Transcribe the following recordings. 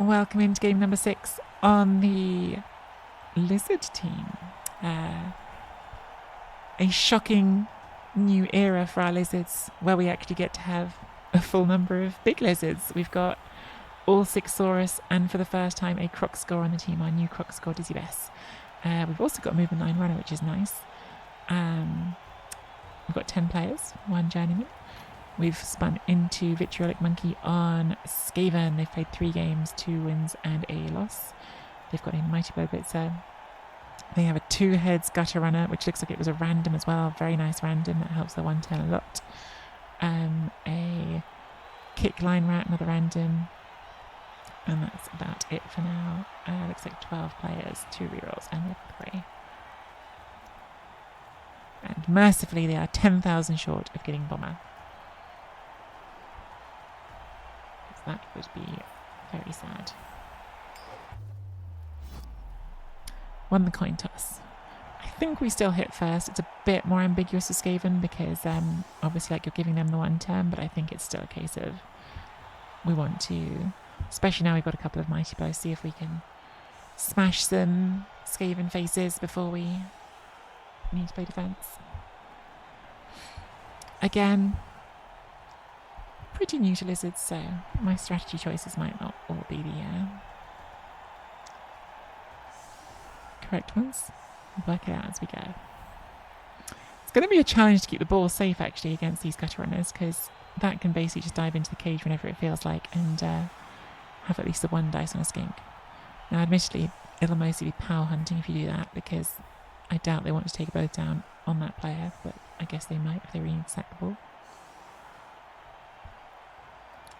Welcome into game number 6 on the lizard team. A shocking new era for our lizards where we actually get to have a full number of big lizards. We've got all 6 saurus and for the first time a kroxigor on the team, our new kroxigor Dizzy Bess. We've also got a movement 9 runner, which is nice. We've got 10 players, 1 journeyman. We've spun into Vitriolic Monkey on Skaven. They've played 3 games, 2 wins and a loss. They've got a Mighty Blow Blitzer. They have a 2-heads Gutter Runner, which looks like it was a random as well. Very nice random. That helps their 1 turn a lot. A Kick Line Rat, another random. And that's about it for now. Looks like 12 players, 2 rerolls, and we have 3. And mercifully, they are 10,000 short of getting Bomber. That would be very sad. Won the coin toss. I think we still hit first. It's a bit more ambiguous with Skaven because obviously like you're giving them the 1 turn, but I think it's still a case of we want to, especially now we've got a couple of Mighty Blows, see if we can smash some Skaven faces before we need to play defense. Again, pretty new to lizards, so my strategy choices might not all be the correct ones. We'll work it out as we go. It's going to be a challenge to keep the ball safe actually against these gutter runners because that can basically just dive into the cage whenever it feels like and have at least the 1 dice on a skink. Now admittedly it'll mostly be power hunting if you do that because I doubt they want to take both down on that player, but I guess they might if they really need to sack the ball.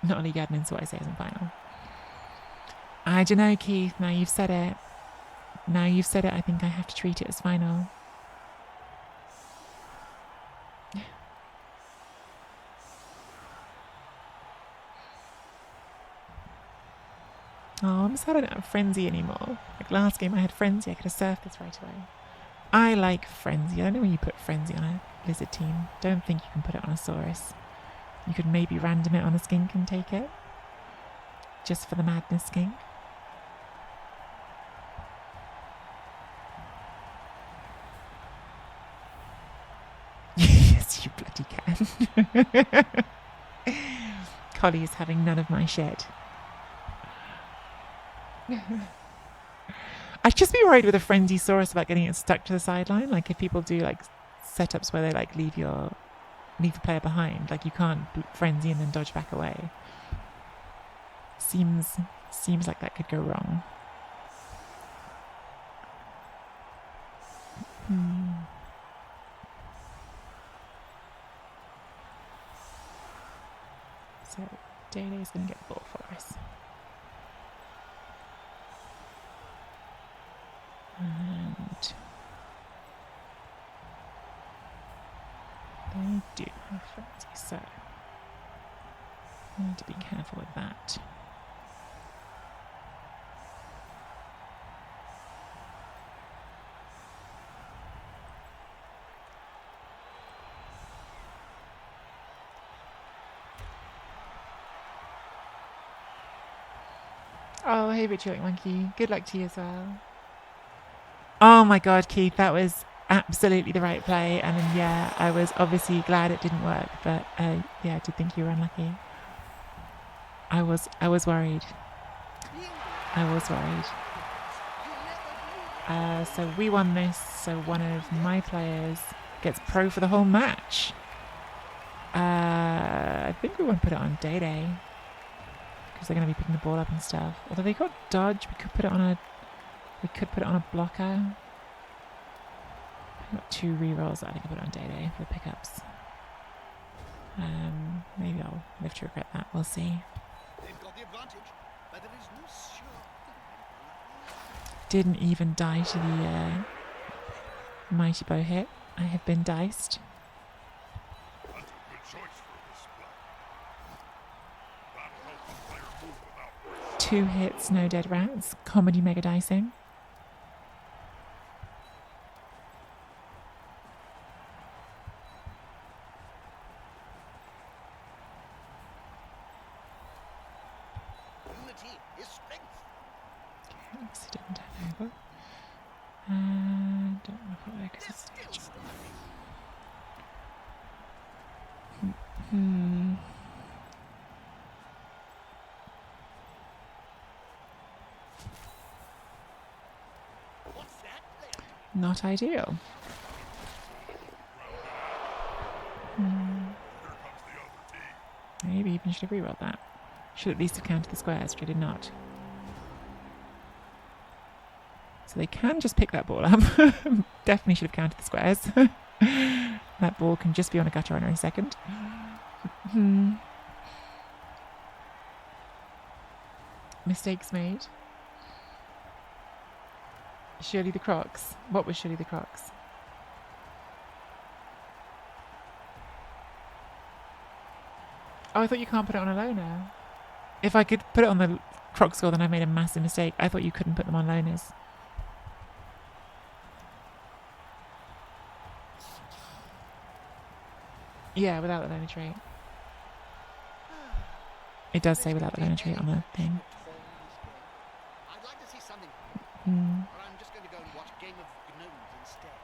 Not a league admin, so what I say isn't final. I don't know, Keith. Now you've said it. I think I have to treat it as final. Oh, I'm sad I don't have Frenzy anymore. Like last game I had Frenzy, I could have surfed this right away. I like Frenzy. I don't know when you put Frenzy on a lizard team. Don't think you can put it on a saurus. You could maybe random it on a skink and take it. Just for the madness skink. Yes, you bloody can. Collie is having none of my shit. I'd just be worried with a Frenzy saurus about getting it stuck to the sideline. Like if people do like setups where they like leave the player behind, like you can't frenzy and then dodge back away. Seems like that could go wrong. So Day-Day's going to get the ball for us. And they do have frenzy, so I need to be careful with that. Oh, hey, Vitriolic Monkey. Good luck to you as well. Oh my god, Keith, that was absolutely the right play. And then, yeah, I was obviously glad it didn't work, but yeah, I did think you were unlucky. I was worried. So we won this, so one of my players gets pro for the whole match. I think we won't put it on Day-Day because they're going to be picking the ball up and stuff. Although they got dodge, we could put it on a blocker. I've got 2 rerolls that I think I'll put it on Day-Day for the pickups. Maybe I'll live to regret that. We'll see. They've got the advantage, but there is no sure. Didn't even die to the Mighty Bow hit. I have been diced. 2 hits, no dead rats. Comedy mega dicing. Unity his strength. Okay, obviously didn't turn over. Don't want to put there because They're it's still too struggling. What's that, player? Not ideal. Maybe even should have rerolled that. Should at least have counted the squares, which I did not. So they can just pick that ball up. Definitely should have counted the squares. That ball can just be on a gutter runner in a second. Mistakes made. Surely the Crocs. What was surely the Crocs? Oh, I thought you can't put it on a loner. If I could put it on the kroxigor, then I made a massive mistake. I thought you couldn't put them on loners. Yeah, without the loner trait. It does say without the loner trait on the thing. I'd like to see something, but I'm just going to go and watch a game of gnomes instead.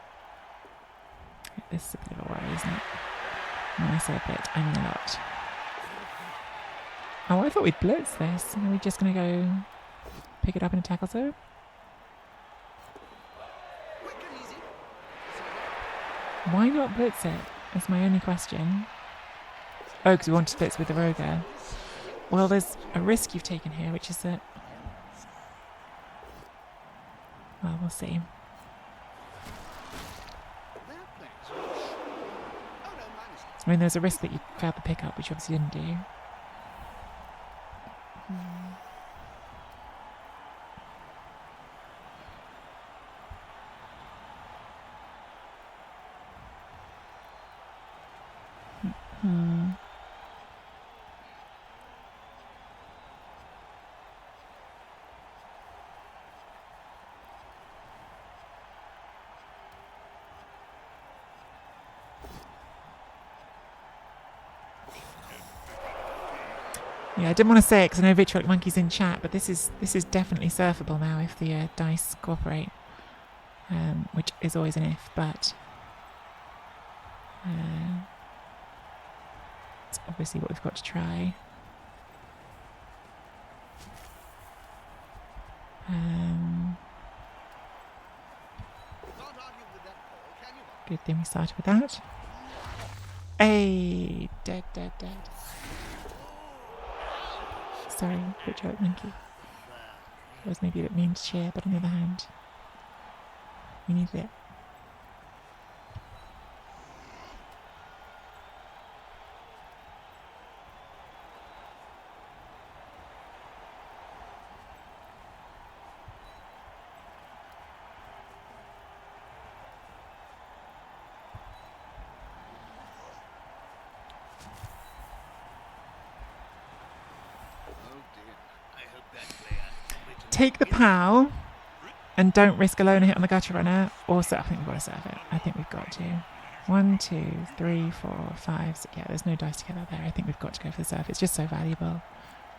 This is a bit of a worry, isn't it? When I say a bit, I mean a lot. Oh, I thought we'd blitz this. Are we just going to go pick it up in a tackle zone? Quick and easy. Why not blitz it? That's my only question. Oh, because we want to blitz with the Roger. Well, there's a risk you've taken here, which is that... Well, we'll see. That plays. Oh no, my mistake. I mean, there's a risk that you failed the pickup, which you obviously didn't do. Yeah, I didn't want to say it because I know Vitriolic Monkey's in chat, but this is definitely surfable now if the dice cooperate, which is always an if, but it's obviously what we've got to try. Can't argue with that ball, can you? Good thing we started with that. Hey, dead. Sorry, Vitriolic Monkey. That was maybe a bit mean to cheer, but on the other hand, we needed it. Take the POW and don't risk a loner hit on the gutter runner. Also, I think we've got to serve it. I think we've got to. 1, 2, 3, 4, 5, 6. Yeah, there's no dice to get out there. I think we've got to go for the serve. It's just so valuable.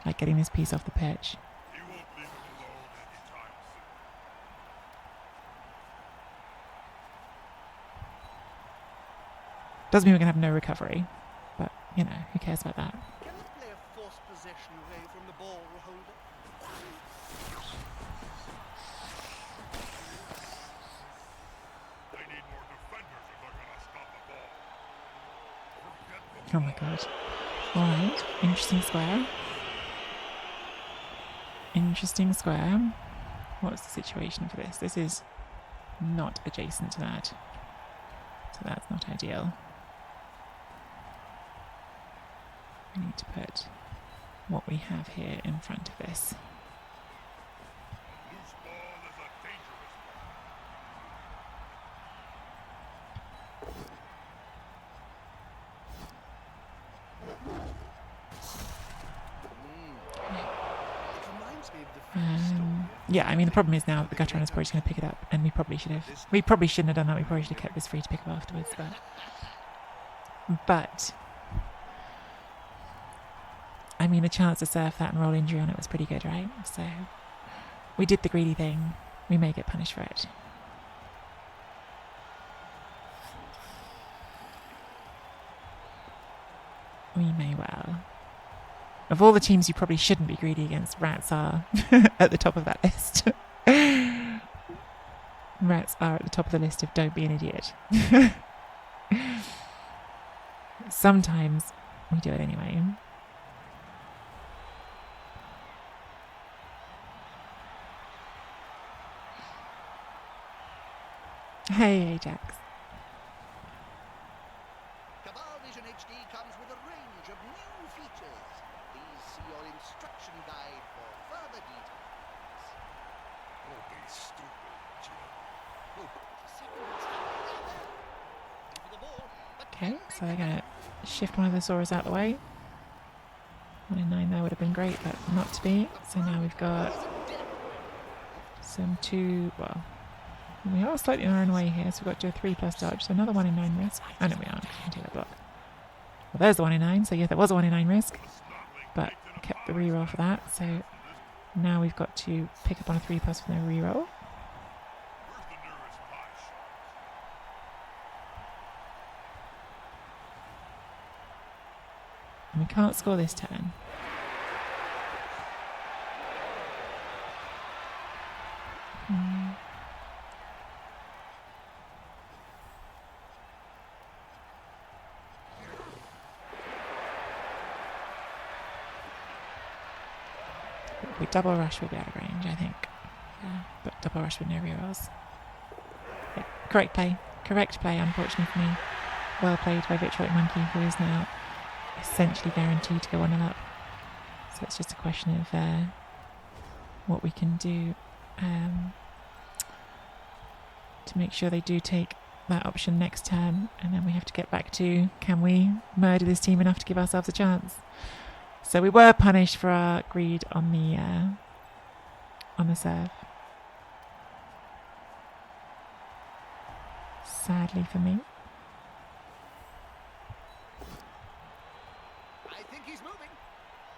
Like getting this piece off the pitch. Doesn't mean we're going to have no recovery. But, you know, who cares about that? Can the player force possession away from the ball holder? Oh my god. Alright, interesting square. Interesting square. What's the situation for this? This is not adjacent to that. So that's not ideal. We need to put what we have here in front of this. Yeah, I mean the problem is now that the gutter runner's probably just going to pick it up, and we probably shouldn't have done that. We probably should have kept this free to pick up afterwards, but I mean, the chance to surf that and roll injury on it was pretty good, right? So we did the greedy thing. We may get punished for it. We may well. Of all the teams you probably shouldn't be greedy against, Rats are at the top of that list. Rats are at the top of the list of don't be an idiot. Sometimes we do it anyway. Hey, Ajax. Vision HD comes with a range of new features. Please see your instruction guide for further details. Don't be stupid, Jim. Okay, so they're going to shift one of the saurus out the way. 1 in 9 there would have been great, but not to be. So now we've got some 2, well, we are slightly on our own way here, so we've got to do a 3+ dodge, so another 1 in 9 risk. Oh no, we aren't, we can take that block. Well, there's the 1 in 9, so yeah, there was a 1 in 9 risk, but kept the reroll for that, so now we've got to pick up on a 3+ with no reroll. And we can't score this turn. We double rush, we'll be out of range, I think. Yeah, but double rush with no rerolls. Yeah, correct play, unfortunately for me. Well played by Vitriolic Monkey, who is now essentially guaranteed to go 1-0 up. So it's just a question of what we can do to make sure they do take that option next turn, and then we have to get back to, can we murder this team enough to give ourselves a chance? So we were punished for our greed on the serve. Sadly for me. I think he's moving.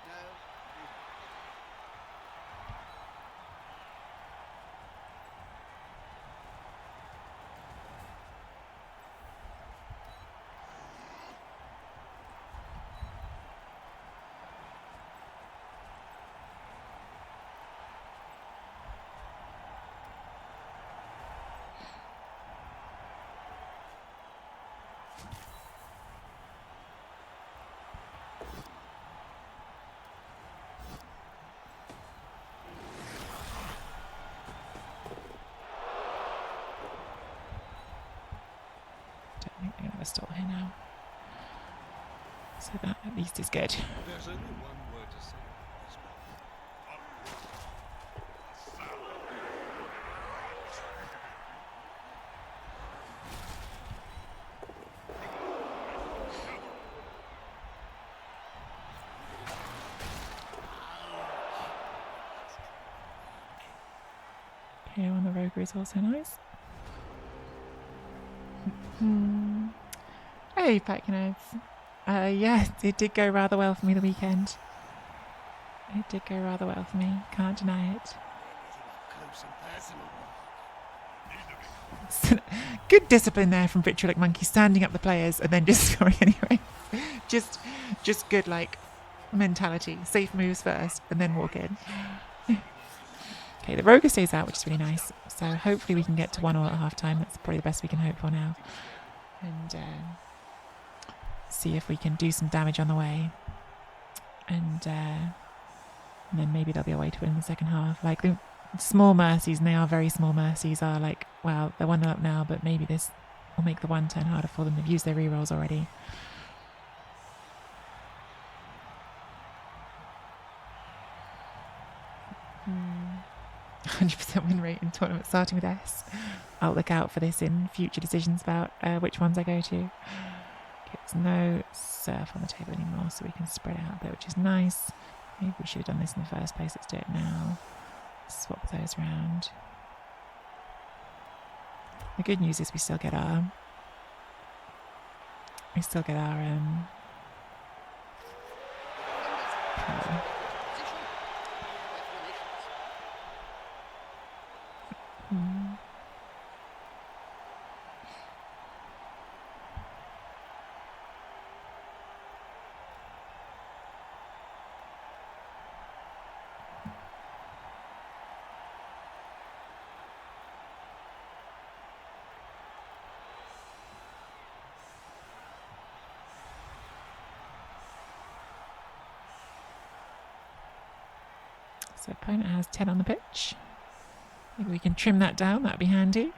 No. Stall here now, so that at least is good. There's only one word to say Okay, on the roguery is also nice. Hey, Packnerds. Yeah, it did go rather well for me the weekend. It did go rather well for me, can't deny it. Good discipline there from Vitriolic Monkey, standing up the players and then just scoring anyway. just good, like, mentality. Safe moves first and then walk in. Okay, the Rogue stays out, which is really nice. So hopefully we can get to 1-1 at half time. That's probably the best we can hope for now. And see if we can do some damage on the way. And then maybe there'll be a way to win in the second half. Like, the small mercies, and they are very small mercies, are like, well, they're 1-0 up now, but maybe this will make the 1 turn harder for them. They've used their rerolls already. Hmm. 100% win rate in tournament starting with S. I'll look out for this in future decisions about which ones I go to. Okay, there's no surf on the table anymore, so we can spread out a bit, which is nice. Maybe we should have done this in the first place. Let's do it now. Swap those around. The good news is we still get our power. So opponent has 10 on the pitch. Maybe we can trim that down, that'd be handy.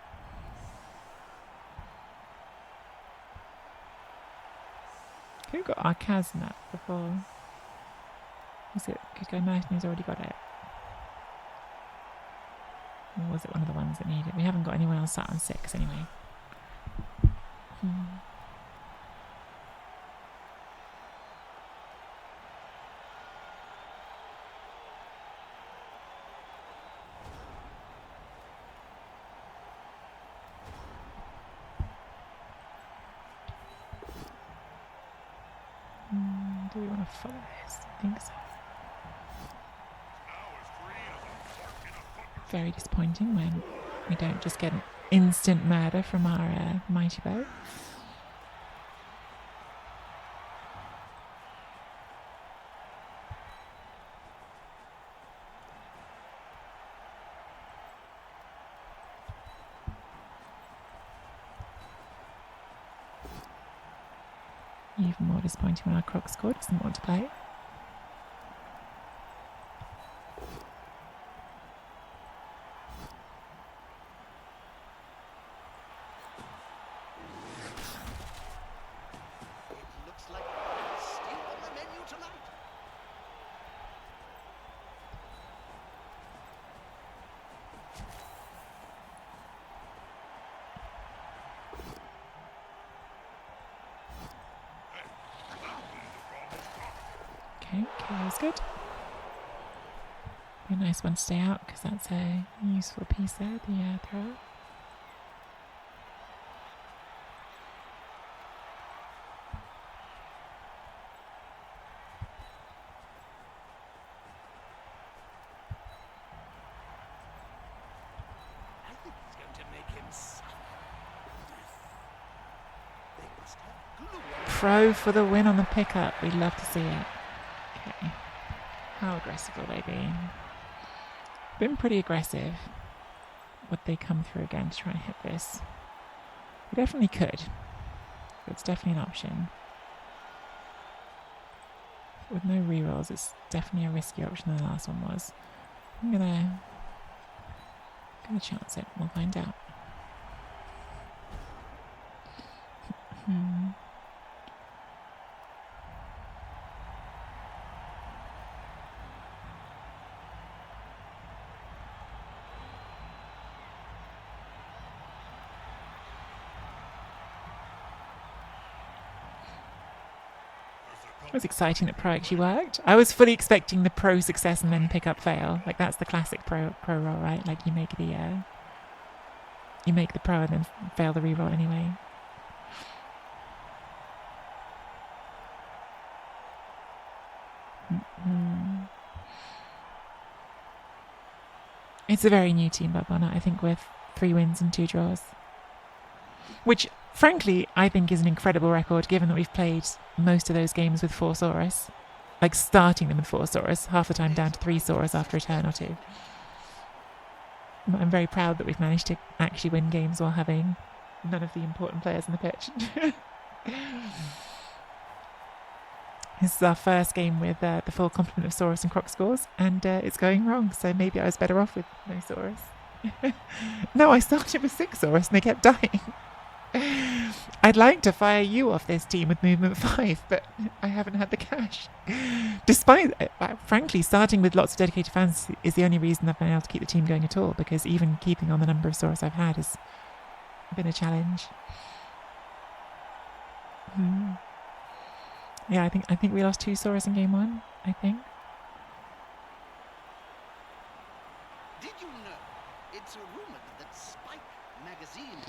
Who got our Kazmat before? Was it Kuko Merton who's already got it? Or was it one of the ones that needed it? We haven't got anyone else sat on 6 anyway. Do we want to follow this? I think so. Very disappointing when we don't just get an instant murder from our mighty bow. Even more disappointing when our kroxigor doesn't want to play. It looks like still on the menu tonight. Okay, KO's good. Be a nice one to stay out because that's a useful piece there, the thrower. I think he's going to make him suffer. They must have glue on. Pro for the win on the pickup. We'd love to see it. Okay. How aggressive will they be? Been pretty aggressive. Would they come through again to try and hit this? We definitely could. It's definitely an option. With no rerolls, it's definitely a riskier option than the last one was. I'm gonna chance it. We'll find out. It was exciting that pro actually worked. I was fully expecting the pro success and then pick up fail. Like that's the classic pro roll, right? Like you make the pro and then fail the reroll anyway. It's a very new team, Bob Bonner, I think, with 3 wins and 2 draws. Which, frankly, I think is an incredible record, given that we've played most of those games with 4 saurus. Like, starting them with 4 saurus, half the time down to 3 saurus after a turn or 2. I'm very proud that we've managed to actually win games while having none of the important players on the pitch. This is our first game with the full complement of saurus and kroxigors, and it's going wrong, so maybe I was better off with no saurus. No, I started with 6 saurus and they kept dying. I'd like to fire you off this team with movement 5, but I haven't had the cash. Despite, frankly, starting with lots of dedicated fans is the only reason I've been able to keep the team going at all, because even keeping on the number of saurus I've had has been a challenge. Yeah, I think we lost 2 saurus in game 1, I think. Did you know it's rumored that Spike magazine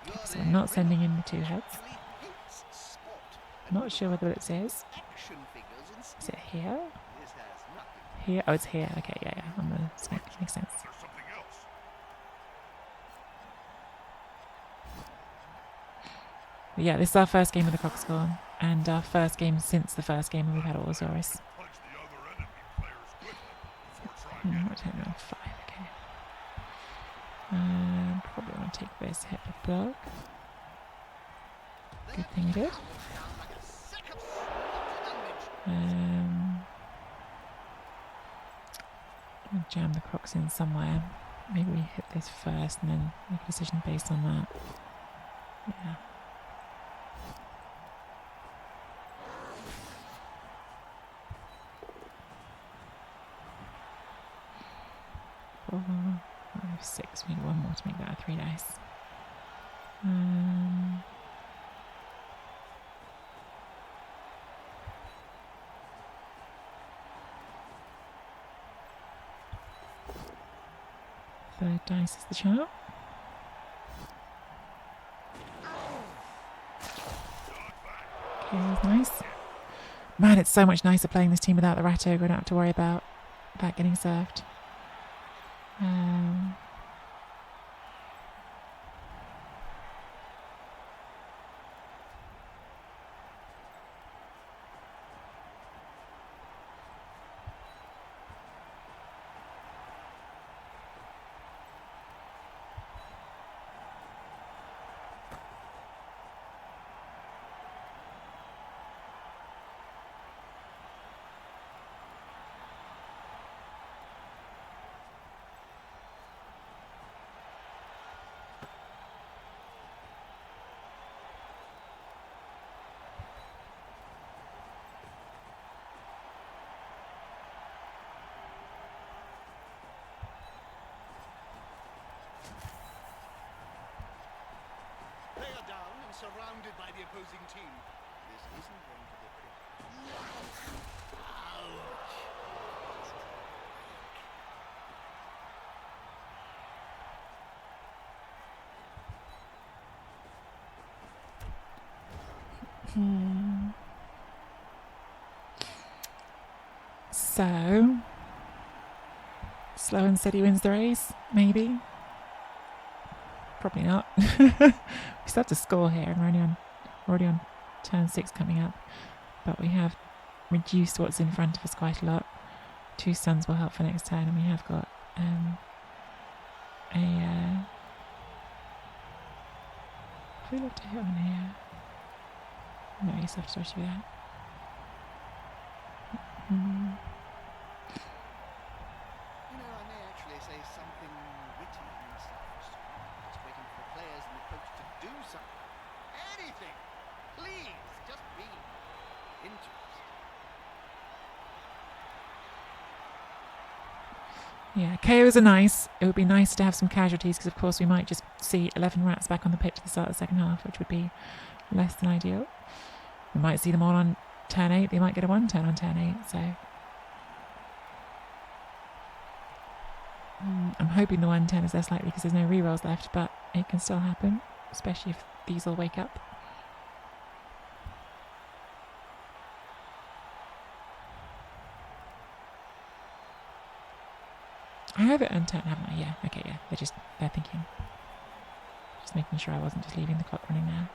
editor, So I'm not sending in the 2 heads. actually hates sport? Not sure whether it says. Action figures instead. Is it here? This has nothing. Here? Oh, it's here. Okay, yeah. On the snake. Makes sense. There's something else. But yeah, this is our first game of the kroxigor, and our first game since the first game when we've had all the saurus. What time on 5? Okay. Probably want to take this hit with block. Good thing we did. I'll jam the crocs in somewhere. Maybe we hit this first and then make a decision based on that. Yeah. Four, 5, 6. We need one more to make that a 3 dice. Third dice is the chart. Okay, that was nice. Man, it's so much nicer playing this team without the rat ogre. I don't have to worry about that getting served. Surrounded by the opposing team. This isn't going to look good. So, slow and steady wins the race, maybe. Probably not. We still have to score here, and we're already on turn 6 coming up. But we have reduced what's in front of us quite a lot. 2 stuns will help for next turn, and we have got have we looked at it on here? No, you just have to do that. You know, I may actually say something witty in this episode. Just waiting for the players and the coach to do something. Anything! Please, just be interested. Yeah, KOs are nice. It would be nice to have some casualties because, of course, we might just see 11 rats back on the pitch at the start of the second half, which would be less than ideal. We might see them all on turn 8. They might get a 1 turn on turn 8, so I'm hoping the 1 turn is less likely because there's no rerolls left, but it can still happen, especially if these all wake up. I have it on turn, haven't I? Yeah, okay, yeah. They're thinking. Just making sure I wasn't just leaving the clock running there.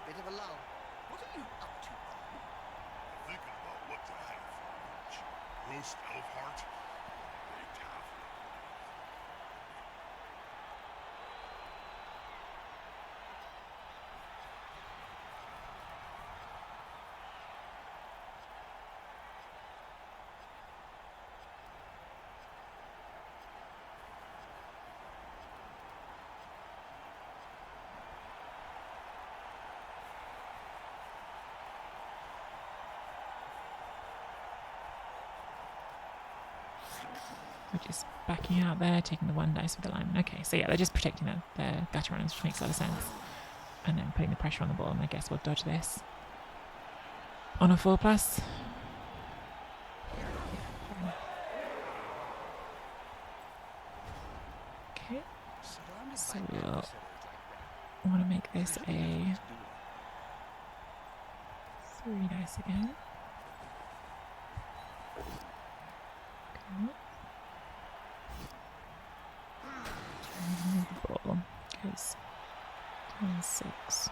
Bit of a lull. What are you up to, Bob? Thinking about what to have for lunch. Roast elf heart. Baked half. We're just backing out there, taking the 1 dice with the lineman. Okay, so yeah, they're just protecting their gutter runners, which makes a lot of sense. And then putting the pressure on the ball, and I guess we'll dodge this. On a 4+. Okay, so we'll want to make this a 3 dice again. And 6.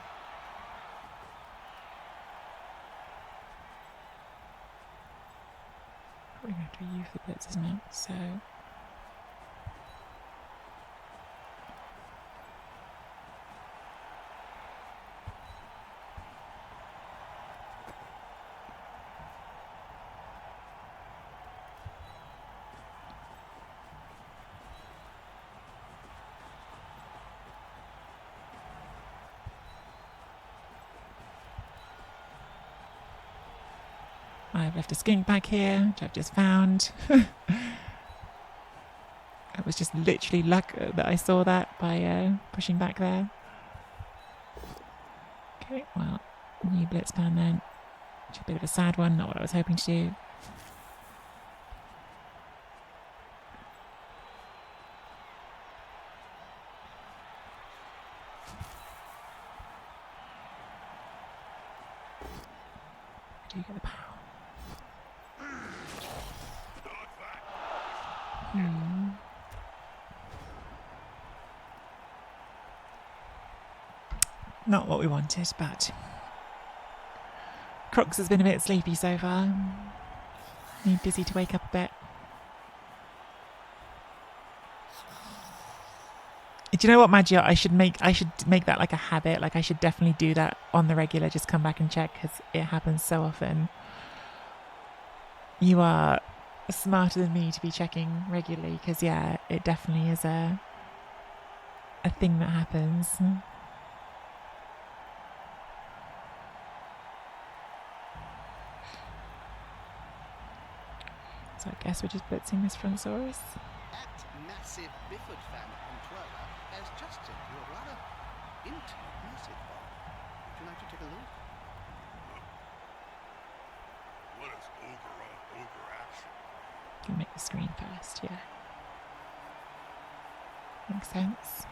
Probably going to have to use the blitz, isn't it? So I've left a skink back here, which I've just found. It was just literally luck that I saw that by pushing back there. Okay, well, new blitz plan then. Which is a bit of a sad one, not what I was hoping to do. Do you get the power? Not what we wanted, but Crocs has been a bit sleepy so far. Need Dizzy to wake up a bit. Do you know what, Magia? I should make that like a habit. Like I should definitely do that on the regular. Just come back and check because it happens so often. You are smarter than me to be checking regularly because yeah, it definitely is a thing that happens. So I guess we're just blitzing this front saurus. That massive Bifford fan on Twitter has just sent you a rather intimate message, Bob. Would you like to take a look? What is ogre on ogre action? Can make the screen first, yeah. Makes sense.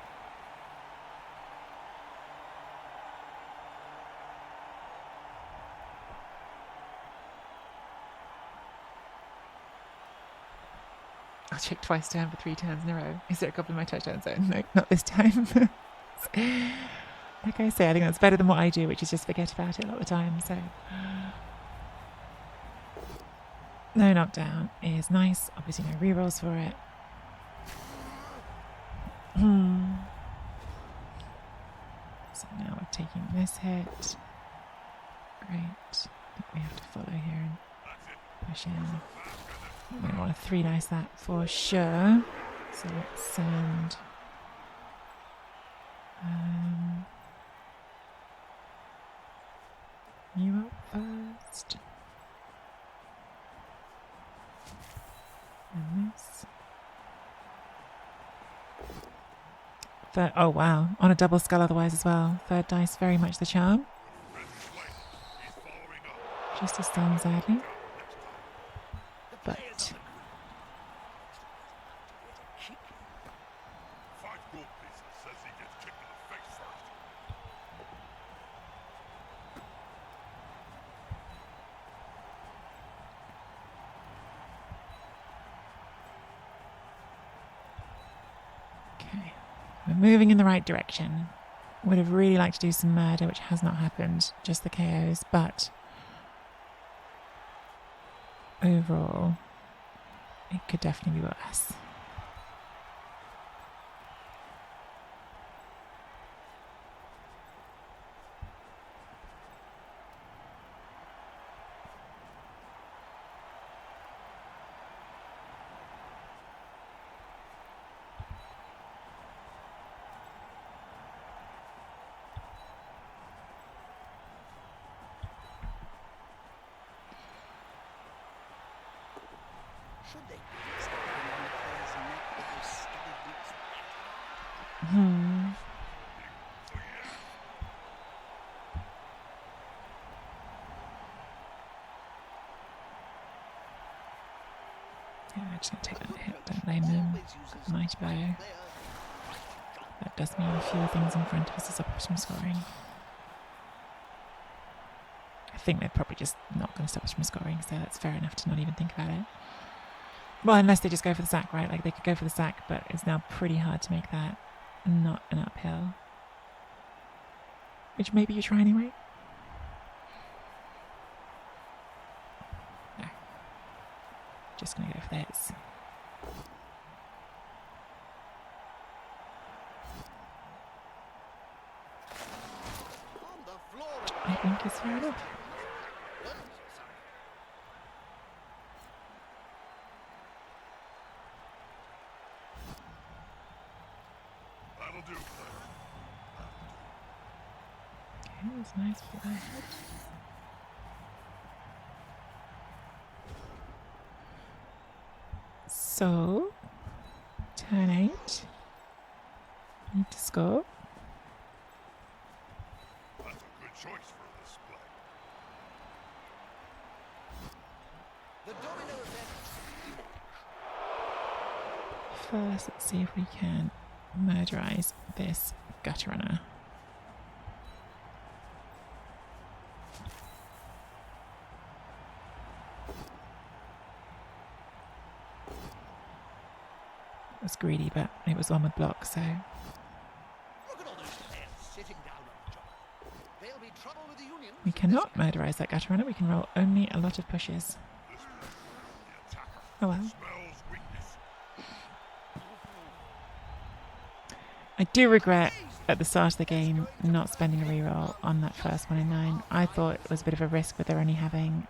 I'll check twice down for 3 turns in a row. Is there a couple of my touchdown zone? No, not this time. Like I say, I think that's better than what I do, which is just forget about it a lot of the time. So, no knockdown is nice. Obviously, no rerolls for it. So now we're taking this hit. Great. I think we have to follow here and push in. We want to 3-dice that for sure. So let's send you up first. And this. Third, oh wow, on a double skull otherwise as well. 3rd dice, very much the charm. Just a stun, sadly. But 5 gold pieces says he gets kicked in the face first. okay, we're moving in the right direction. Would have really liked to do some murder, which has not happened, just the KOs, but overall, it could definitely be worse. Should they be stepping on the player's neck with those stubby boots? Yeah, I'm just going to take that hit, don't blame them. Mighty bow. That does mean a few things in front of us to stop us from scoring. I think they're probably just not going to stop us from scoring, so that's fair enough to not even think about it. Well, unless they just go for the sack, right? Like, they could go for the sack, but it's now pretty hard to make that not an uphill. which maybe you try anyway. No. Just going to go for this. On the floor. I think it's fair enough. That'll do, Claire. Okay, that's nice for the head. So, turn 8. Need to score. That's a good choice for this play. The domino effect. First, let's see if we can murderize this gutter runner. It was greedy, but it was one with block, so Look at all those players sitting down on the job. There'll be trouble with the Union. we cannot murderize that gutter runner. We can roll only a lot of pushes. This way, the attacker Oh well. smells weakness. I do regret at the start of the game not spending a reroll on that first 1 in 9. I thought it was a bit of a risk with only having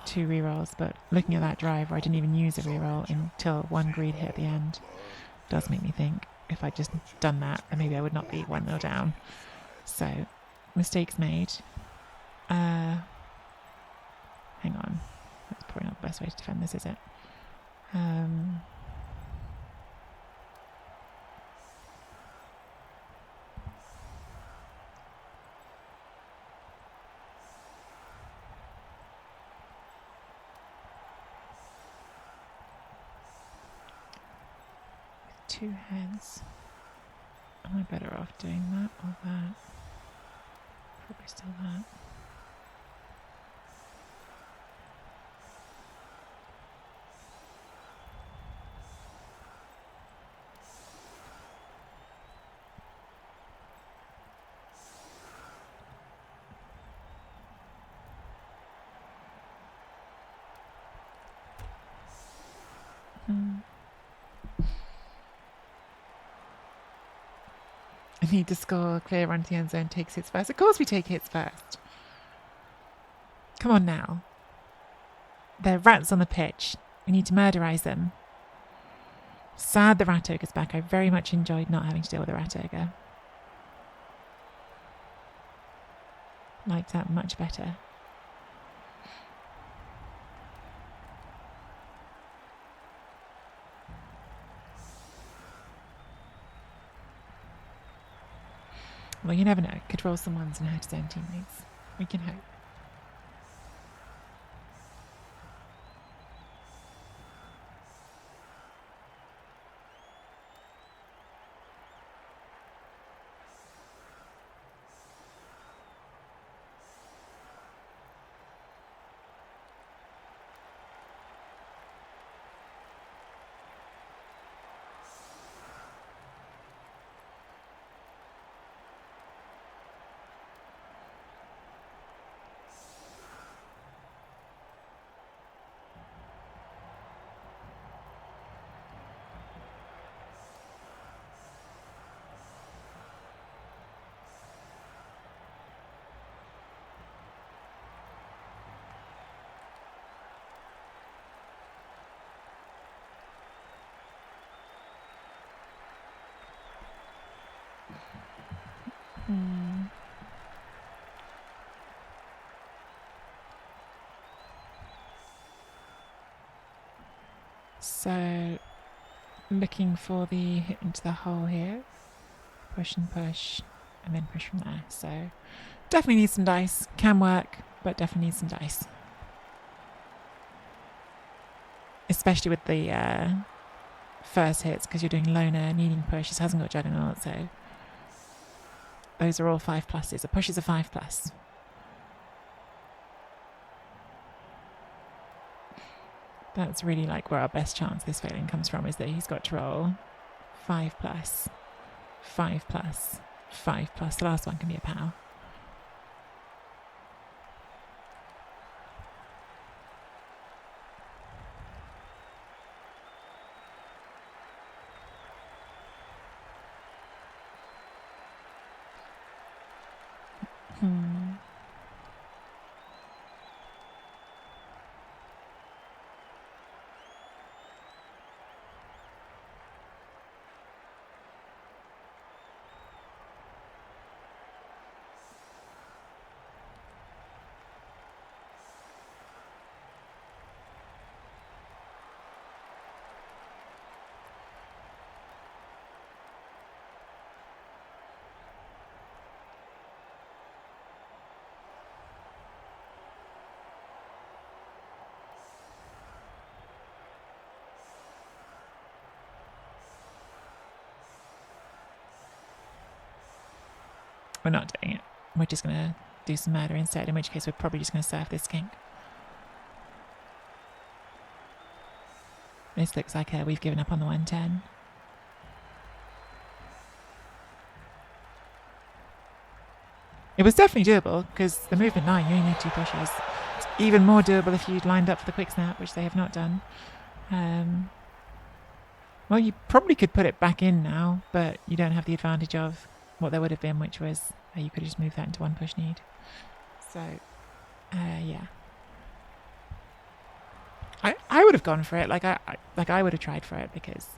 2 rerolls, but looking at that drive where I didn't even use a reroll until 1 greed hit at the end does make me think if I'd just done that, then maybe I would not be 1-0 down. So, mistakes made. Hang on. That's probably not the best way to defend this, is it? 2 heads. Am I better off doing that or that? Probably still that. I need to score, clear, run to the end zone, takes hits first. Of course we take hits first. Come on now. There are rats on the pitch. We need to murderize them. Sad the rat ogre's back. I very much enjoyed not having to deal with a rat ogre. Liked that much better. Well, you never know. Could roll some ones and hurt his own teammates. We can hope. So, looking for the hit into the hole here. Push and push, and then push from there. So, definitely need some dice. Can work, but definitely need some dice. Especially with the first hits, because you're doing loner, needing push. This hasn't got juggernaut, so those are all 5 pluses. A push is a 5 plus. That's really like where our best chance of this failing comes from, is that he's got to roll 5 plus 5 plus. 5 plus. The last one can be a POW. We're not doing it. We're just going to do some murder instead, in which case we're probably just going to serve this king. This looks like we've given up on the 110. It was definitely doable, because the movement 9, you only need 2 pushes. It's even more doable if you'd lined up for the quick snap, which they have not done. Well, you probably could put it back in now, but you don't have the advantage of what there would have been, which was you could have just moved that into 1 push need. So, yeah. I would have gone for it. Like I would have tried for it because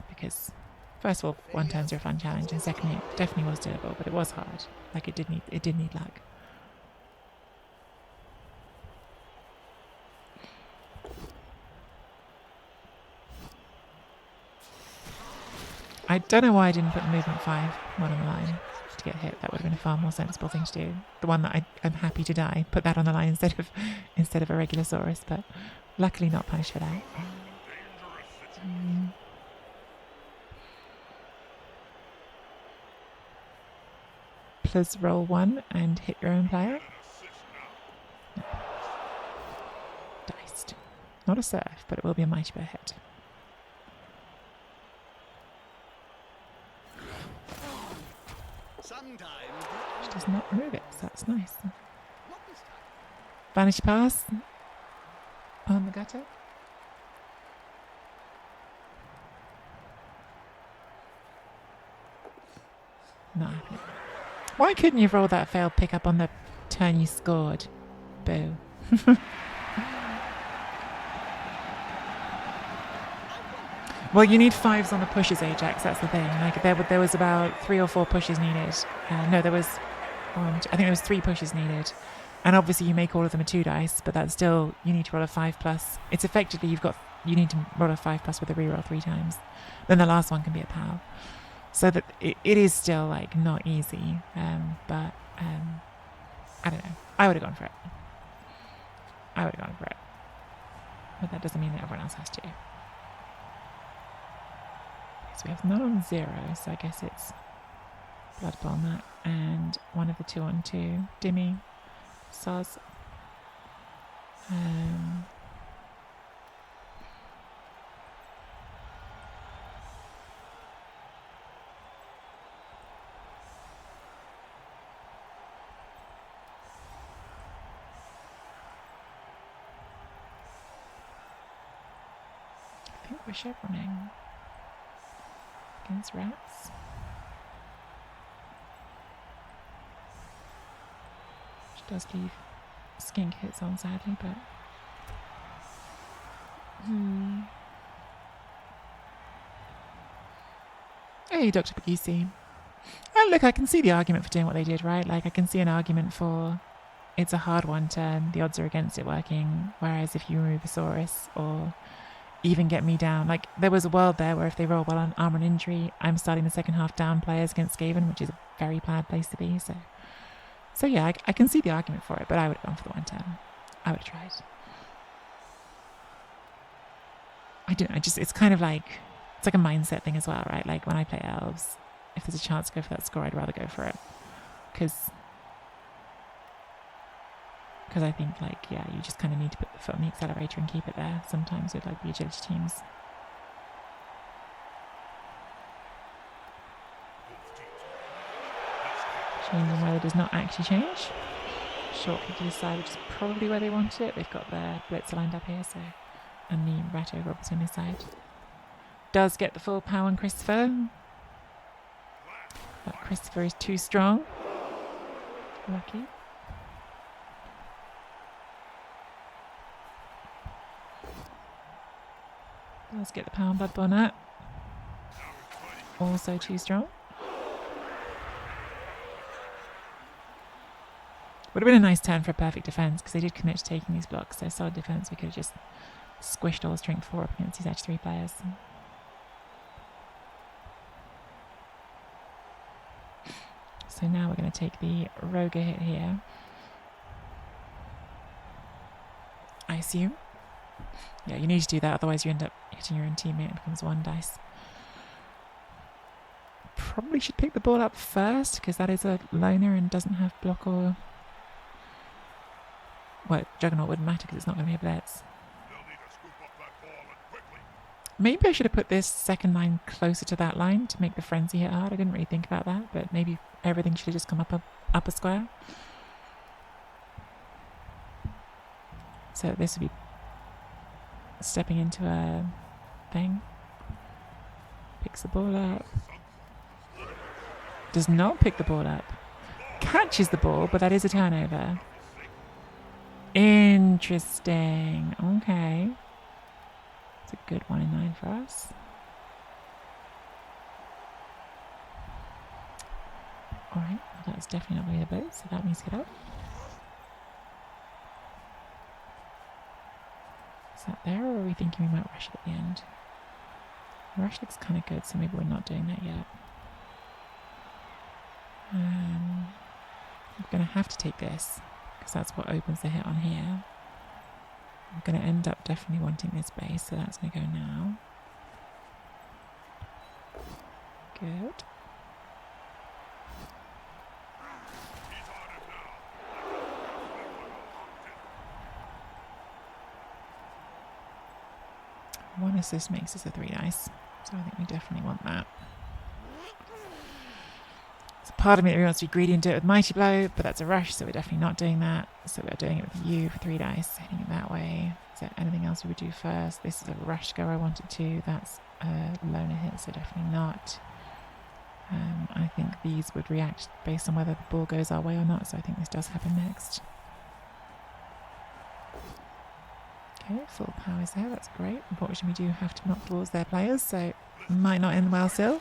first of all, 110s are a fun challenge, and secondly, it definitely was doable, but it was hard. Like it did need luck. I don't know why I didn't put the movement 5 one on the line to get hit. That would have been a far more sensible thing to do. The one that I'm happy to die, put that on the line instead of a regular saurus, but luckily not punished for that. Plus roll 1 and hit your own player. No. Diced. Not a serve, but it will be a mighty bear hit. She does not remove it, so that's nice. Vanish pass on the gutter. Not happening. Why couldn't you roll that failed pickup on the turn you scored? Boo. Well, you need 5s on the pushes, Ajax. That's the thing. Like there was about 3 or 4 pushes needed. No, there was I think there was 3 pushes needed, and obviously you make all of them a 2 dice, but that's still you need to roll a 5 plus. It's effectively you need to roll a 5 plus with a reroll 3 times. Then the last one can be a POW. So that it is still like not easy, but I don't know. I would have gone for it. But that doesn't mean that everyone else has to. So we have none on 0, so I guess it's Blood Bowl that, and one of the 2 on 2. Dimmy, Soz. I think we're chevroning against rats. Which does leave skink hits on, sadly, but Hey, Dr. Bagisi. Oh, look, I can see the argument for doing what they did, right? Like, I can see an argument for it's a hard 1 turn, the odds are against it working, whereas if you remove a saurus or even get me down, like, there was a world there where if they roll well on armor and injury, I'm starting the second half down players against Skaven, which is a very bad place to be, so yeah, I can see the argument for it, but I would have gone for the 1 turn. I would have tried. I don't know, it's kind of like, it's like a mindset thing as well, right? Like, when I play elves, if there's a chance to go for that score, I'd rather go for it. Because I think, like, yeah, you just kind of need to put the foot on the accelerator and keep it there sometimes with, like, the agility teams. Changing weather does not actually change. Short kick to the side, which is probably where they wanted it. They've got their blitzer lined up here, so, and the Ratto obviously on his side. Does get the full power on Christopher. But Christopher is too strong. Lucky. Does get the power on Blood Bonnet. Also too strong. Would have been a nice turn for a perfect defence because they did commit to taking these blocks. So solid defence, we could have just squished all the strength 4 up against these edge 3 players. So now we're going to take the Roger hit here. I assume. Yeah, you need to do that, otherwise you end up hitting your own teammate and it becomes 1 dice. Probably should pick the ball up first because that is a loner and doesn't have block or... Well, Juggernaut wouldn't matter because it's not going to be a blitz. Maybe I should have put this second line closer to that line to make the frenzy hit hard. I didn't really think about that, but maybe everything should have just come up a square. So this would be stepping into a thing. Picks the ball up. Does not pick the ball up. Catches the ball, but that is a turnover. Interesting. Okay. It's a good 1 in 9 for us. Alright, well that's definitely not going to be the boat, so that means get up. Is that there, or are we thinking we might rush it at the end? The rush looks kind of good, so maybe we're not doing that yet. I'm going to have to take this, because that's what opens the hit on here. I'm going to end up definitely wanting this base, so that's going to go now. Good. One assist makes us a 3 dice, so I think we definitely want that. So part of me really wants to be greedy and do it with Mighty Blow, but that's a rush, so we're definitely not doing that. So we're doing it with you for 3 dice, hitting it that way. Is there anything else we would do first? This is a rush go I wanted to. That's a loner hit, so definitely not. I think these would react based on whether the ball goes our way or not, so I think this does happen next. Okay, full power is there, that's great. Unfortunately, we do have to knock towards their players, so it might not end well still.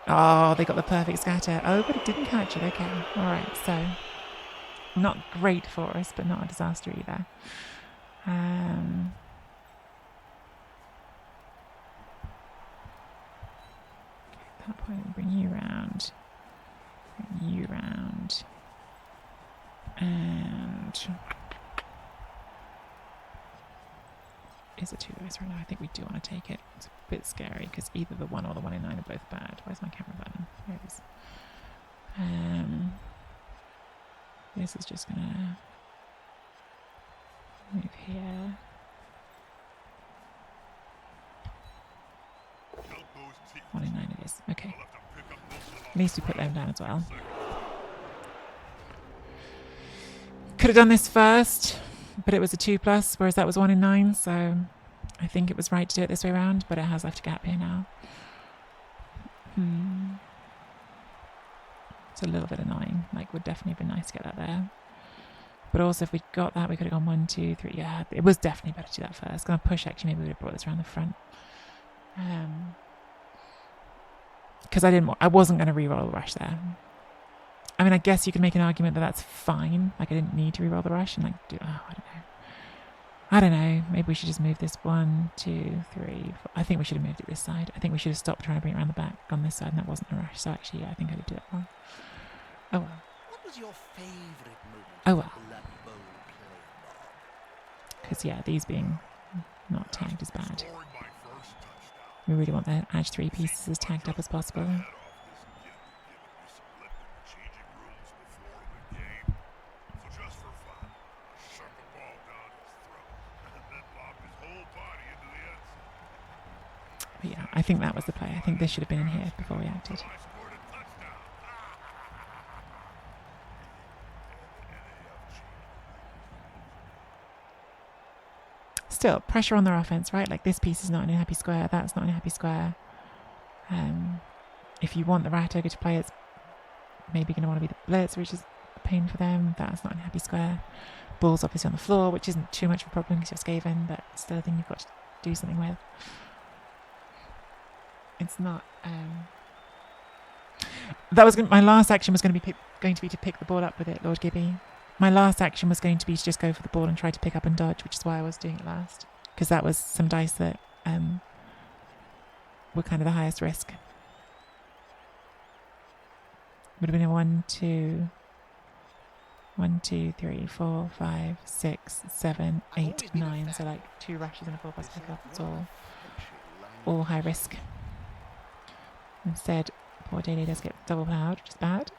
Oh, they got the perfect scatter. Oh, but it didn't catch it. Okay, alright, so not great for us, but not a disaster either. At that point, bring you round. Bring you round. And... is it 2 dice right now? I think we do want to take it. It's a bit scary because either the 1 or the 1 in 9 are both bad. Where's my camera button? There it is. This is just gonna move here. One in 9 it is. Okay. At least we put them down as well. Could have done this first, but it was a 2+, whereas that was 1 in 9, so I think it was right to do it this way around, but it has left a gap here now. It's a little bit annoying. Like, would definitely have been nice to get that there. But also, if we got that, we could have gone 1, 2, 3. Yeah, it was definitely better to do that first. Gonna push, actually, maybe we would have brought this around the front. Because I wasn't going to re-roll the rush there. I mean, I guess you could make an argument that that's fine. Like, I didn't need to re-roll the rush and, like, do... Oh, I don't know. Maybe we should just move this 1, 2, 3, 4. I think we should have moved it this side. I think we should have stopped trying to bring it around the back on this side, and that wasn't a rush. So, actually, yeah, I think I did do that wrong. Oh, well. What was your favourite moment? Oh, well. Because, yeah, these being not tagged is bad. We really want the edge 3 pieces as tagged up as possible. But yeah, I think that was the play. I think this should have been in here before we acted. still pressure on their offense, right? Like this piece is not in a happy square, that's not in a happy square. If you want the rat ogre to play, it's maybe going to want to be the blitz, which is a pain for them. That's not in a happy square. Bull's obviously on the floor, which isn't too much of a problem because you're Skaven, but still a thing you've got to do something with. It's not. That was my last action was going to be to pick the ball up with it, Lord Gibby. My last action was going to be to just go for the ball and try to pick up and dodge, which is why I was doing it last, because that was some dice that were kind of the highest risk. Would have been a 1, 2, 3, 4, 5, 6, 7, 8, 9. So like 2 rushes and a 4+ pickup. It's all high risk. Instead, poor Daily does get double plowed, which is bad.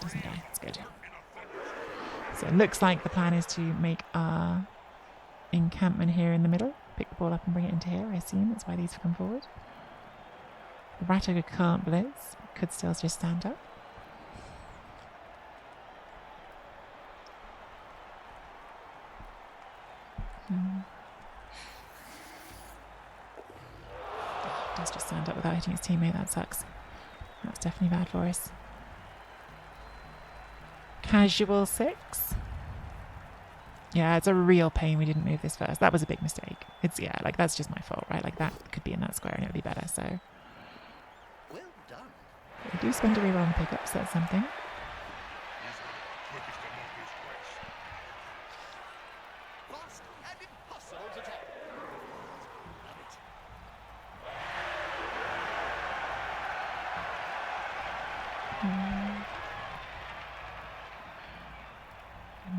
Doesn't die. That's good. So it looks like the plan is to make our encampment here in the middle. Pick the ball up and bring it into here, I assume. That's why these have come forward. The rat ogre can't blitz. Could still just stand up. Does just stand up without hitting his teammate. That sucks. That's definitely bad for us. Casual 6. Yeah, it's a real pain we didn't move this first. That was a big mistake. It's, yeah, like that's just my fault, right? Like that could be in that square and it would be better, so. Well done. We do spend a reroll on the pickup, so that's something. Fast and impossible to tackle. Love it.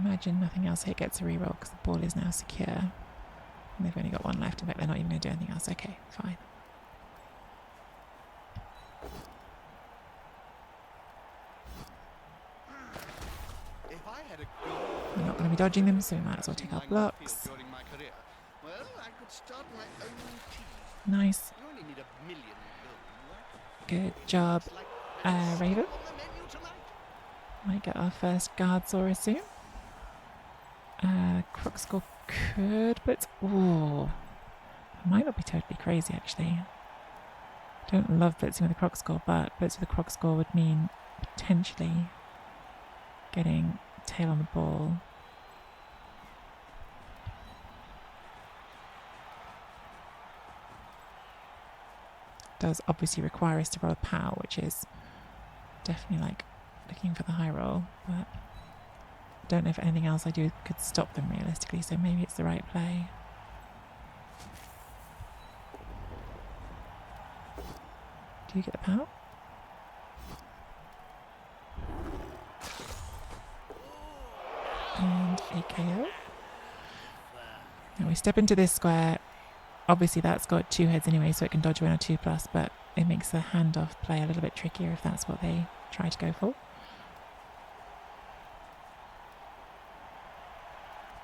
Imagine nothing else here gets a reroll because the ball is now secure. And they've only got 1 left. In fact, they're not even going to do anything else. Okay, fine. If I had a We're not going to be dodging them, so we might as well take our blocks. during my career, well, I could start my own team. Nice. You only need $1 million gold. Good job, Raven. On the menu tonight. Might get our first guard saurus soon. Kroxigor could, but ooh, it might not be totally crazy actually. Don't love blitzing with a kroxigor, but blitz with a kroxigor would mean potentially getting tail on the ball. Does obviously require us to roll a POW, which is definitely like looking for the high roll, but don't know if anything else I do could stop them realistically, so maybe it's the right play. Do you get the POW? And a KO. Now we step into this square. Obviously that's got 2 heads anyway, so it can dodge away on a 2+, but it makes the handoff play a little bit trickier if that's what they try to go for.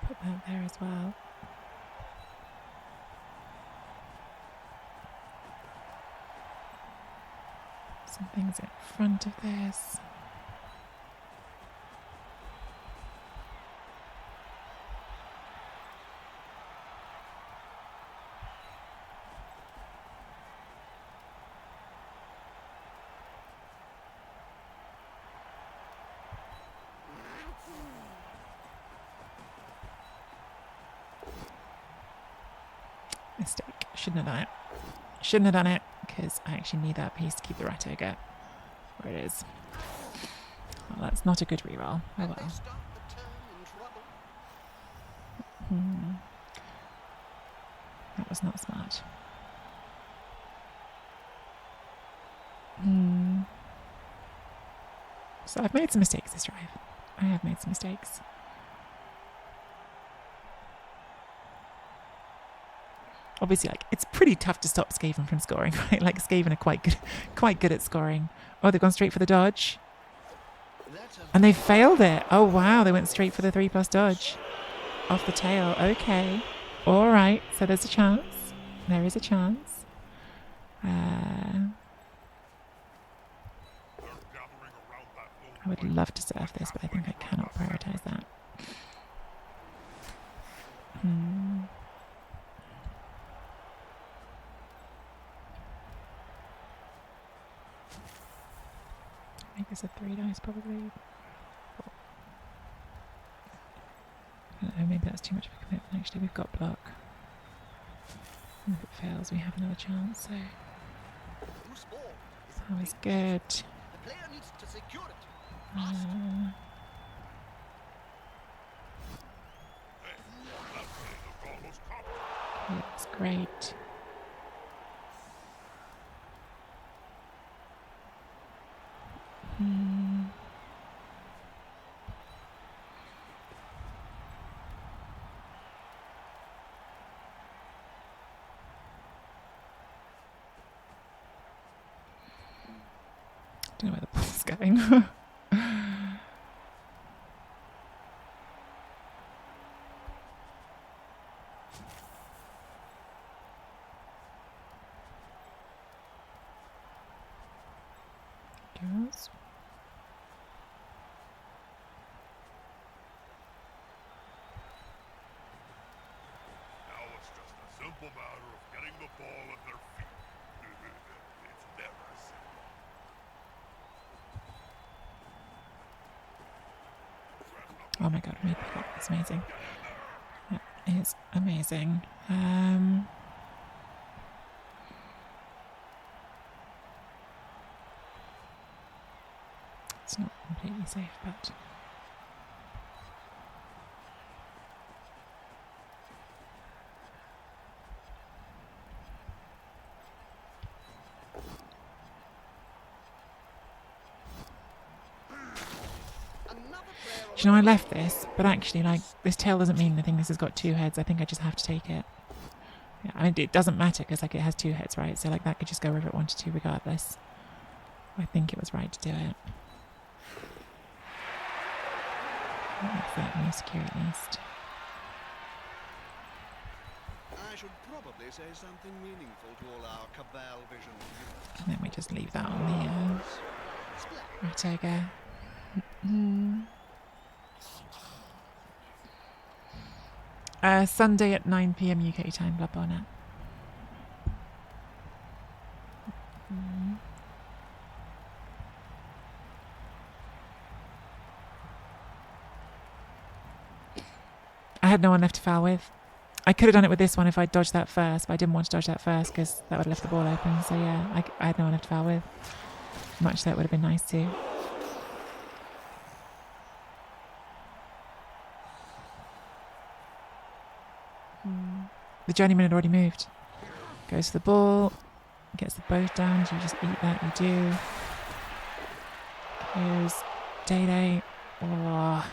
Put that there as well. Some things in front of this. Mistake. Shouldn't have done it. Shouldn't have done it because I actually need that piece to keep the rat ogre where it is. Well, that's not a good reroll. Oh They well. start the turn in trouble. That was not smart. So I've made some mistakes this drive. I have made some mistakes. Obviously, like it's pretty tough to stop Skaven from scoring, right? Like Skaven are quite good at scoring. Oh, they've gone straight for the dodge, and they failed it. Oh wow, they went straight for the 3+ dodge off the tail. Okay, all right. So there's a chance. There is a chance. I would love to surf this, but I think I cannot prioritize that. It's a 3 dice probably. I don't know, maybe that's too much of a commitment actually. We've got block. And if it fails, we have another chance, so Loose ball is that was dangerous. good. The player needs to secure it. Yeah, it's great. Don't know where the ball's going. Goes. Now it's just a simple matter of getting the ball at their feet. It's never simple. Oh my god, we made that. It's amazing. That is amazing. It's not completely safe, but do you know, I left this, but actually, like, this tail doesn't mean anything. This has got 2 heads. I think I just have to take it. Yeah, I mean, it doesn't matter because, like, it has 2 heads, right? So, like, that could just go wherever it wanted to regardless. I think it was right to do it. Make that more secure at least. I should probably say something meaningful to all our Cabal Vision viewers. And then we just leave that on the right ogre. Sunday at 9 PM UK time, Blood Bonnet. I had no one left to foul with. I could have done it with this one if I dodged that first, but I didn't want to dodge that first because that would have left the ball open. So yeah, I had no one left to foul with. Much that would have been nice too. The journeyman had already moved. Goes for the ball, gets the boat down. Do you just eat that? You do. Here's Day. Oh.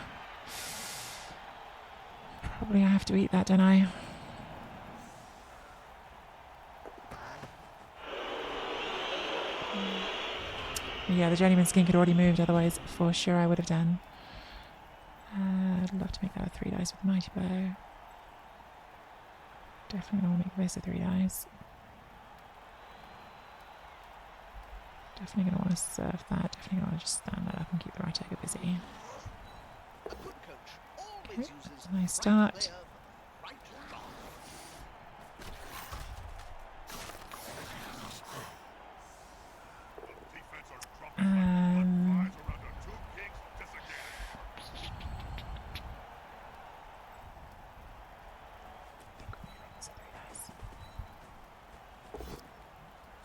Probably I have to eat that, don't I? Yeah, the journeyman skink had already moved, otherwise for sure I would have done. I'd love to make that a 3 dice with the mighty bow. Definitely going to make this a 3 dice. Definitely going to want to surf that. Definitely going to want to just stand that up and keep the right ogre busy. A good coach always Okay, uses that's a nice the start. right player for the right job. Defense are dropping like flies around a two kings designated.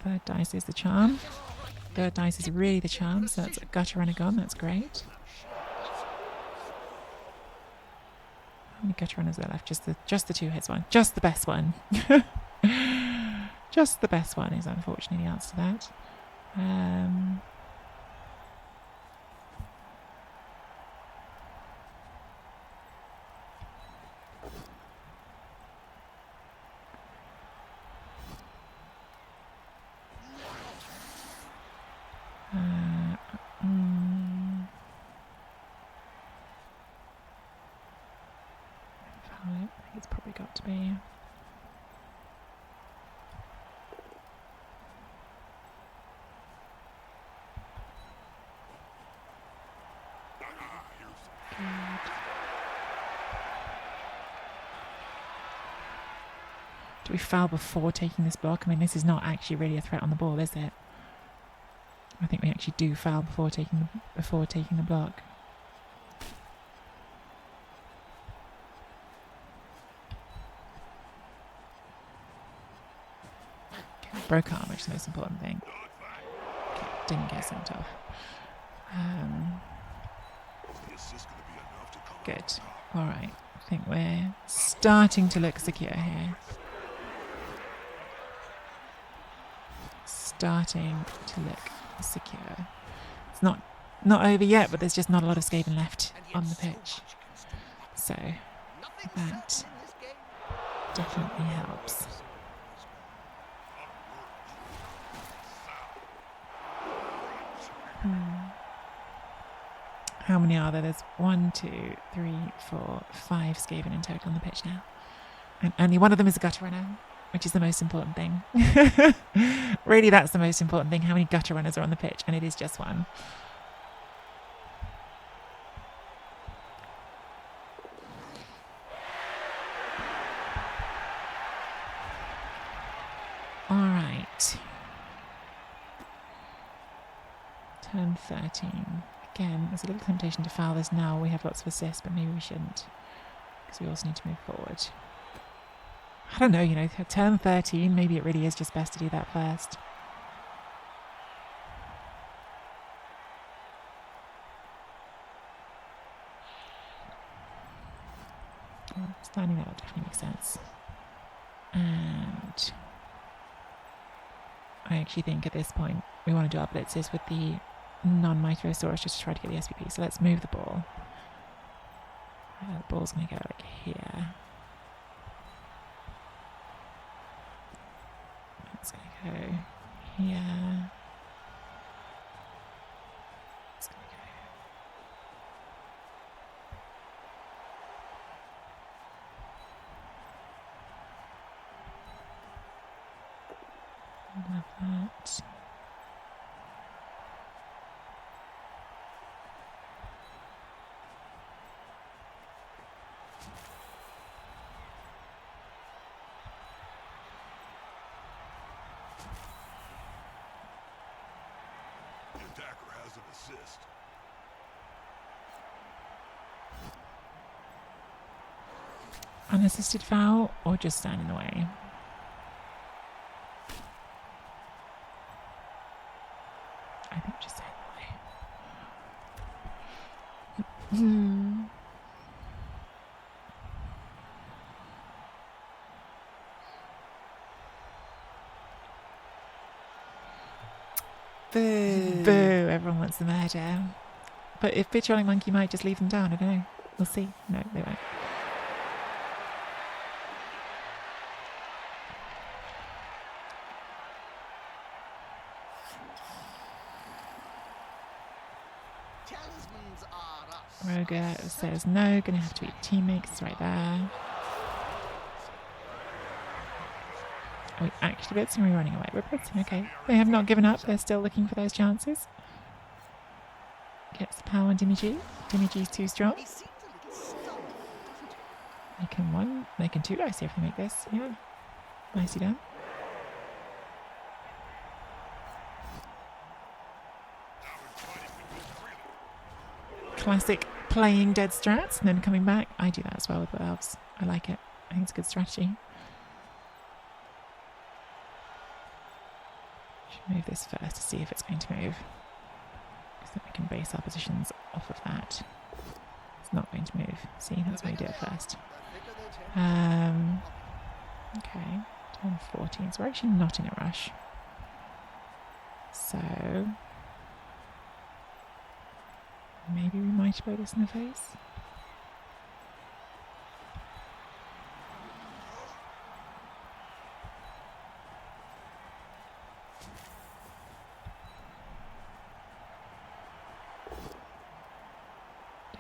Third dice is the charm. Third dice is really the charm, so that's a gutter and a gun. That's great. How many gutter runners are there left? Just the 2 hits one. Just the best one. Just the best one is unfortunately the answer to that. I think it's probably got to be. Do we foul before taking this block? I mean, this is not actually really a threat on the ball, is it? I think we actually do foul before taking the block. Okay, broke arm, which is the most important thing. Okay, didn't get sent off. Good. All right. I think we're starting to look secure here. Starting to look secure. It's not over yet, but there's just not a lot of Skaven left on the pitch. So that definitely helps. How many are there? There's 1, 2, 3, 4, 5 Skaven in total on the pitch now. And only one of them is a gutter runner, which is the most important thing. Really, that's the most important thing. How many gutter runners are on the pitch? And it is just one. All right. Turn 13. Again, there's a little temptation to foul this now. We have lots of assists, but maybe we shouldn't, because we also need to move forward. I don't know, you know, turn 13, maybe it really is just best to do that first. Standing there definitely makes sense. And I actually think at this point we want to do our blitzes with the non-mitro saurus just to try to get the SPP. So let's move the ball. The ball's going to go like here. It's going to go here. It's going to go. Love that. Assist. Unassisted foul or just stand in the way? I think just stand in the way. Boo. Boo, everyone wants the murder. But if Vitriolic Monkey might just leave them down, I don't know. We'll see. No, they won't. Roger says no, gonna have to eat teammates right there. Are we actually blitzing or are we running away? We're blitzing, okay. They have not given up, they're still looking for those chances. Gets the power on Dimmy G. Dimmy G's too strong. They can 1, they can 2 dice here if they make this. Yeah. Nicely done. Classic playing dead strats and then coming back. I do that as well with the elves. I like it. I think it's a good strategy. Should move this first to see if it's going to move. Because then we can base our positions off of that. It's not going to move. See, that's why you do it first. Okay, turn 14. So we're actually not in a rush. So maybe we might blow this in the face.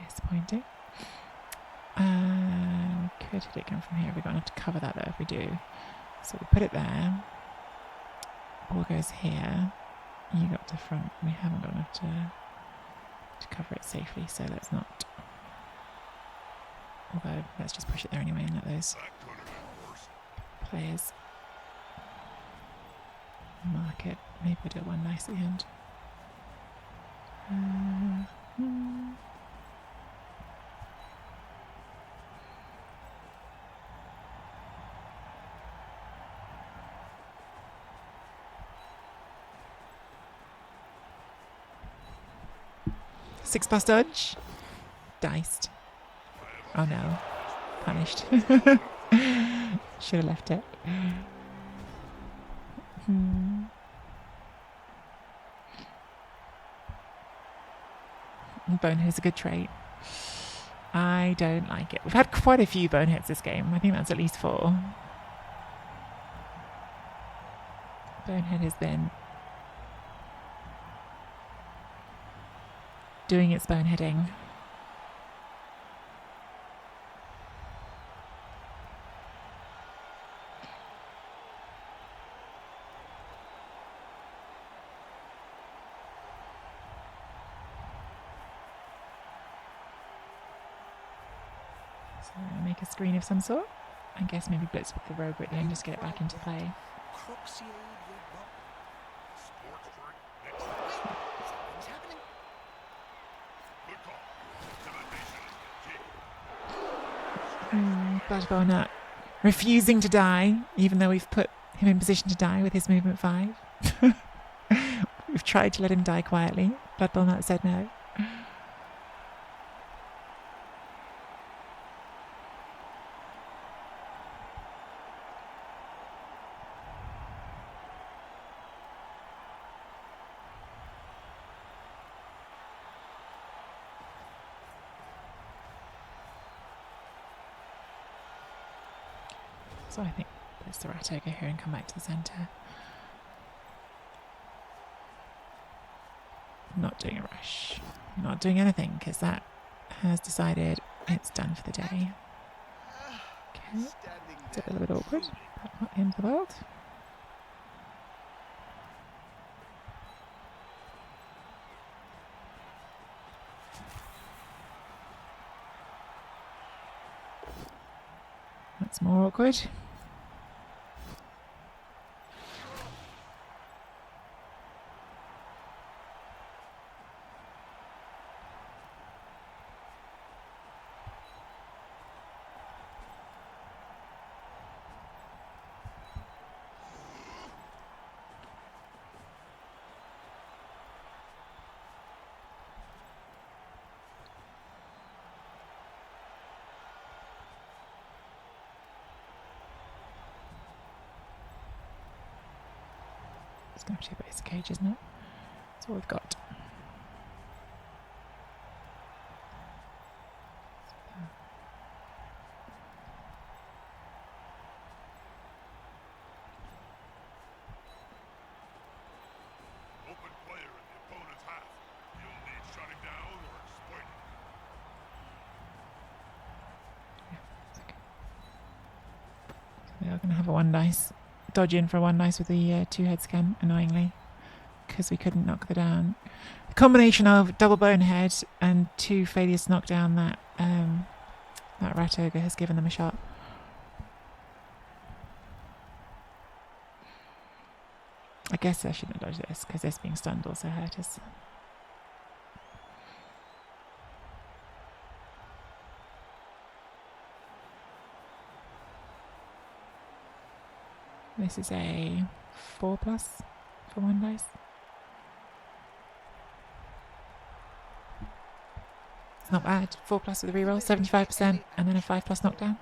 Disappointing. Could hit it come from here. We're going to have to cover that though if we do. So we put it there. Ball goes here. You got to front. We haven't got enough to cover it safely, so let's not. Although, let's just push it there anyway and let those players mark it. Maybe we'll do one nice at the end. Six pass dodge. Diced. Oh no. Punished. Should have left it. Bonehead's a good trait. I don't like it. We've had quite a few boneheads this game. I think that's at least 4. Bonehead has been doing its boneheading. So make a screen of some sort. I guess maybe blitz with the rogue at the end, just get it back into play. Kroxigor. Sports drink. Something's happening. Good call. Intimidation is the key. Blood Bowl Nut refusing to die, even though we've put him in position to die with his movement 5. We've tried to let him die quietly. Blood Bowl Nut said no. So I think let's the rat ogre here and come back to the centre. Not doing a rush. Not doing anything because that has decided it's done for the day. Okay. It's a little bit awkward, but not the end of the world. That's more awkward. It's going to have to be a base cage, isn't it? That's all we've got. Open player in the opponent's half. You'll need shutting down or exploiting. Yeah, it's okay. We are going to have a 1 dice. Dodge in for a 1 dice with the 2-head scan, annoyingly, because we couldn't knock the down. The combination of double bonehead and 2 failures to knock down that rat ogre has given them a shot. I guess I shouldn't have dodged this because this being stunned also hurt us. This is a 4+ for 1 dice. It's not bad. 4+ with a reroll, 75%, and then a 5+ knockdown.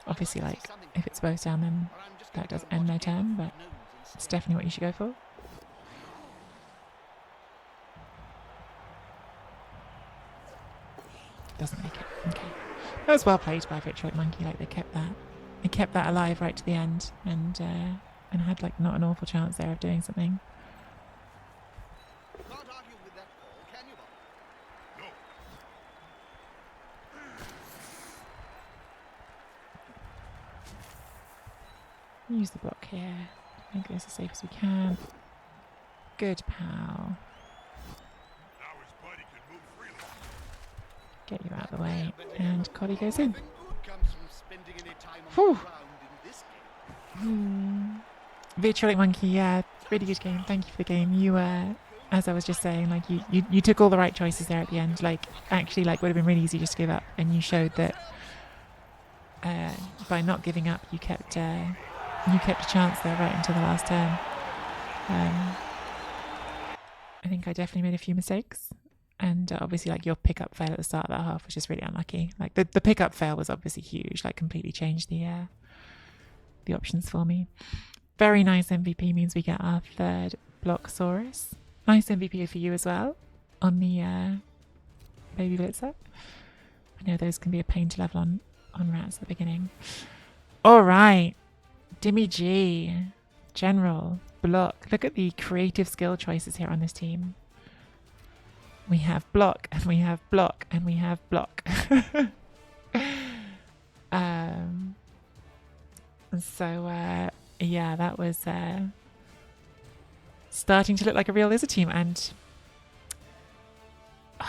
Obviously, like, if it's both down, then that does end their turn, but it's definitely what you should go for. Doesn't make it. Okay. That was well played by Vitriolic Monkey. Like, they kept that alive right to the end, and had like not an awful chance there of doing something. Can't argue with that call, can you, Bob? No. Use the block here. Make this as safe as we can. Good pal. Now his buddy can move freely. Get you out of the way, and Coddy goes in. Nothing good comes from spending any time on Whew. the ground in this game. Vitriolic Monkey, yeah, really good game. Thank you for the game. You as I was just saying, like you took all the right choices there at the end. Like actually, like would have been really easy just to give up, and you showed that by not giving up, you kept a chance there right until the last turn. I think I definitely made a few mistakes, and obviously, like your pickup fail at the start of that half was just really unlucky. Like the pickup fail was obviously huge, like completely changed the options for me. Very nice MVP means we get our third block saurus. Nice MVP for you as well on the baby blitzer. I know those can be a pain to level on rats at the beginning. All right, Dimmy G, general block. Look at the creative skill choices here on this team. We have block, and we have block, and we have block. So yeah, that was starting to look like a real lizard team. And do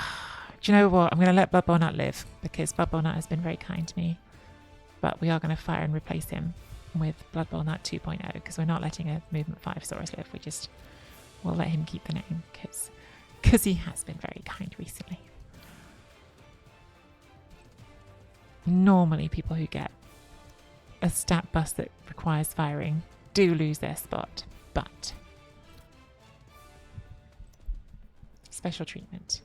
you know what? I'm going to let Blood Bowl Nut live, because Blood Bowl Nut has been very kind to me. But we are going to fire and replace him with Blood Bowl Nut 2.0, because we're not letting a movement 5 Saurus live. We'll let him keep the name, because he has been very kind recently. Normally people who get a stat bust that requires firing do lose their spot, but special treatment.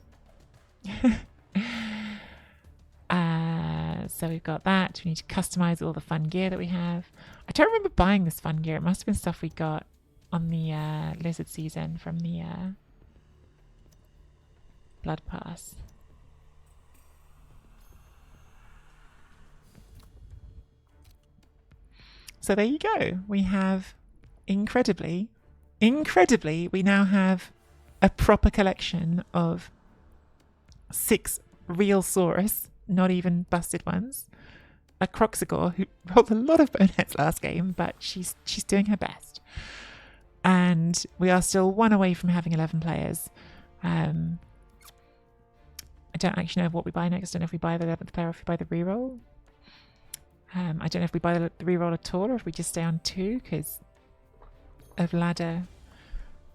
So we've got that. We need to customize all the fun gear that we have. I don't remember buying this fun gear. It must have been stuff we got on the lizard season from the blood pass. So there you go. We have, incredibly, we now have a proper collection of 6 real saurus, not even busted ones. A kroxigor who rolled a lot of boneheads last game, but she's doing her best. And we are still 1 away from having 11 players. I don't actually know what we buy next. I don't know if we buy the 11th player or if we buy the reroll. I don't know if we buy the reroll at all, or if we just stay on 2 because of ladder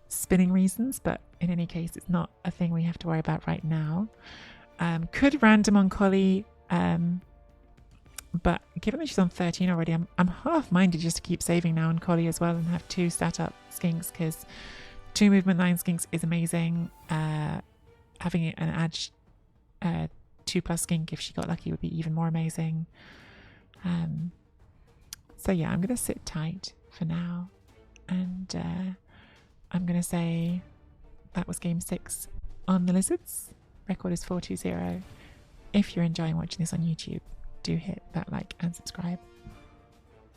spinning reasons, but in any case it's not a thing we have to worry about right now. Could random on Collie, but given that she's on 13 already, I'm half-minded just to keep saving now on Collie as well and have 2 stat up skinks, because 2 movement 9 skinks is amazing. Having an edge 2+ skink if she got lucky would be even more amazing. So yeah, I'm going to sit tight for now, and I'm going to say that was game 6 on the lizards. Record is 420. If you're enjoying watching this on YouTube, do hit that like and subscribe.